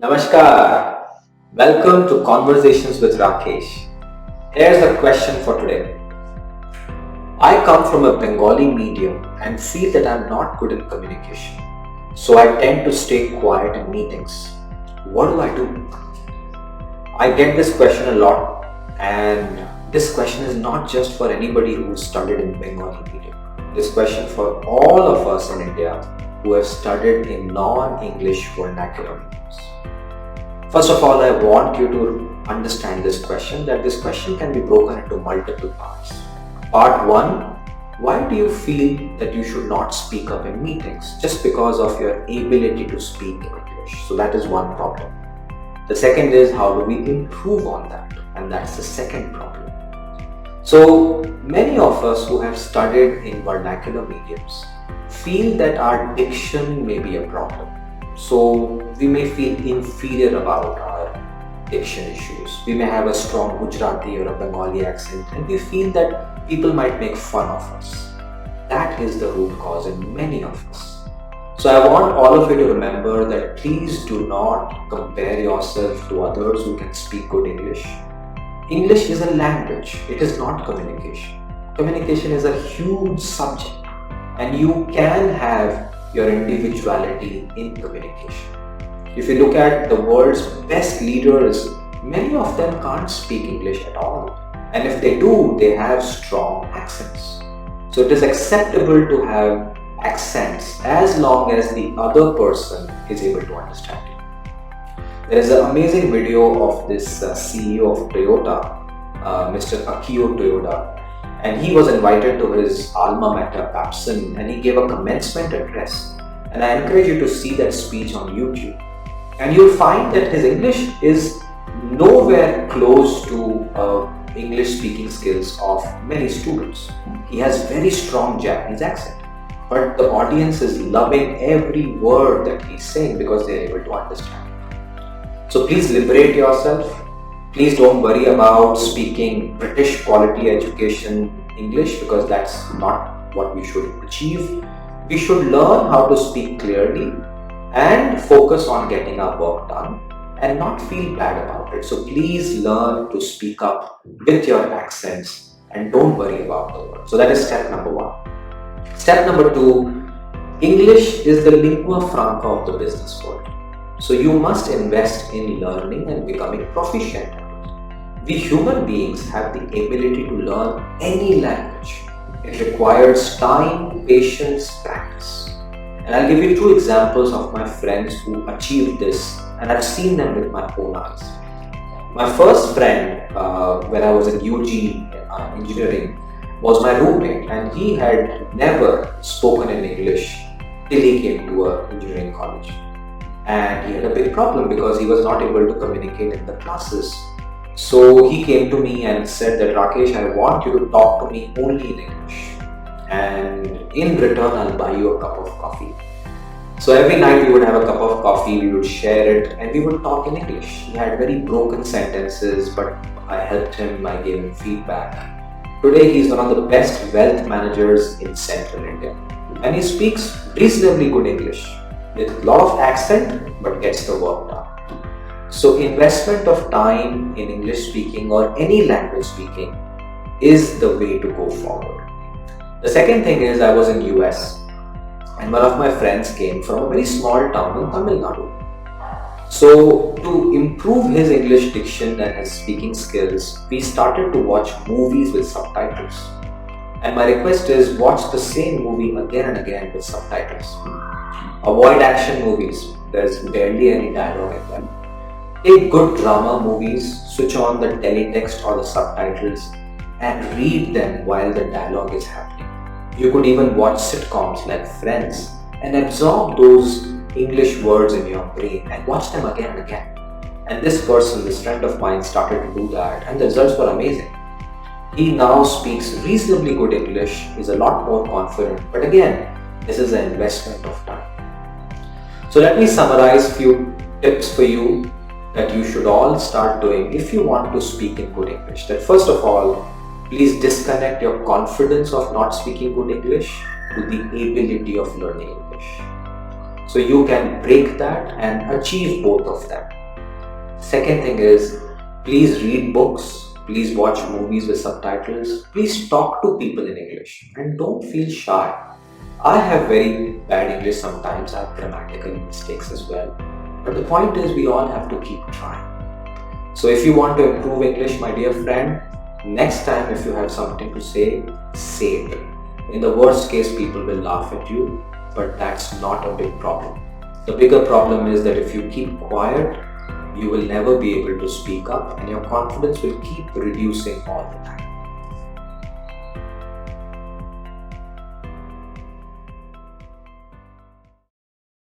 Namaskar. Welcome to Conversations with Rakesh. Here's the question for today. I come from a Bengali medium and feel that I'm not good in communication. So I tend to stay quiet in meetings. What do I do? I get this question a lot, and this question is not just for anybody who studied in Bengali medium. This question for all of us in India who have studied in non-English vernacular mediums. First of all, I want you to understand this question, that this question can be broken into multiple parts. Part 1, why do you feel that you should not speak up in meetings just because of your ability to speak English? So that is one problem. The second is, how do we improve on that? And that's the second problem. So many of us who have studied in vernacular mediums feel that our diction may be a problem. So we may feel inferior about our diction issues. We may have a strong Gujarati or a Bengali accent, and we feel that people might make fun of us. That is the root cause in many of us. So I want all of you to remember that please do not compare yourself to others who can speak good English. English is a language, it is not communication. Communication is a huge subject, and you can have your individuality in communication. If you look at the world's best leaders, many of them can't speak English at all. And if they do, they have strong accents. So it is acceptable to have accents as long as the other person is able to understand it. There is an amazing video of this CEO of Toyota, Mr. Akio Toyoda, and he was invited to his alma mater, Babson, and he gave a commencement address. And I encourage you to see that speech on YouTube. And you'll find that his English is nowhere close to English speaking skills of many students. He has very strong Japanese accent, but the audience is loving every word that he's saying because they're able to understand it. So please liberate yourself. Please don't worry about speaking British quality education English, because that's not what we should achieve. We should learn how to speak clearly and focus on getting our work done and not feel bad about it. So please learn to speak up with your accents and don't worry about the word. So that is step number 1. Step number 2, English is the lingua franca of the business world. So you must invest in learning and becoming proficient. We human beings have the ability to learn any language. It requires time, patience, practice. And I'll give you 2 examples of my friends who achieved this, and I've seen them with my own eyes. My first friend, when I was in UG engineering, was my roommate, and he had never spoken in English till he came to an engineering college. And he had a big problem because he was not able to communicate in the classes. So he came to me and said that, Rakesh, I want you to talk to me only in English, and in return I'll buy you a cup of coffee. So every night we would have a cup of coffee, we would share it, and we would talk in English. He had very broken sentences, but I helped him, I gave him feedback. Today he's one of the best wealth managers in Central India, and he speaks reasonably good English with a lot of accent, but gets the work done. So investment of time in English speaking or any language speaking is the way to go forward. The second thing is, I was in US, and one of my friends came from a very small town in Tamil Nadu. So to improve his English diction and his speaking skills, we started to watch movies with subtitles. And my request is, watch the same movie again and again with subtitles. Avoid action movies, there's barely any dialogue in them. Take good drama movies, switch on the teletext or the subtitles and read them while the dialogue is happening. You could even watch sitcoms like Friends and absorb those English words in your brain and watch them again and again. And this person, this friend of mine, started to do that, and the results were amazing. He now speaks reasonably good English, is a lot more confident, but again, this is an investment of time. So let me summarize few tips for you that you should all start doing if you want to speak in good English. That first of all, please disconnect your confidence of not speaking good English to the ability of learning English. So you can break that and achieve both of them. Second thing is, please read books, please watch movies with subtitles, please talk to people in English and don't feel shy. I have very bad English sometimes, I have grammatical mistakes as well. But the point is, we all have to keep trying. So if you want to improve English, my dear friend, next time if you have something to say it. In the worst case, people will laugh at you, but that's not a big problem. The bigger problem is that if you keep quiet, you will never be able to speak up and your confidence will keep reducing all the time.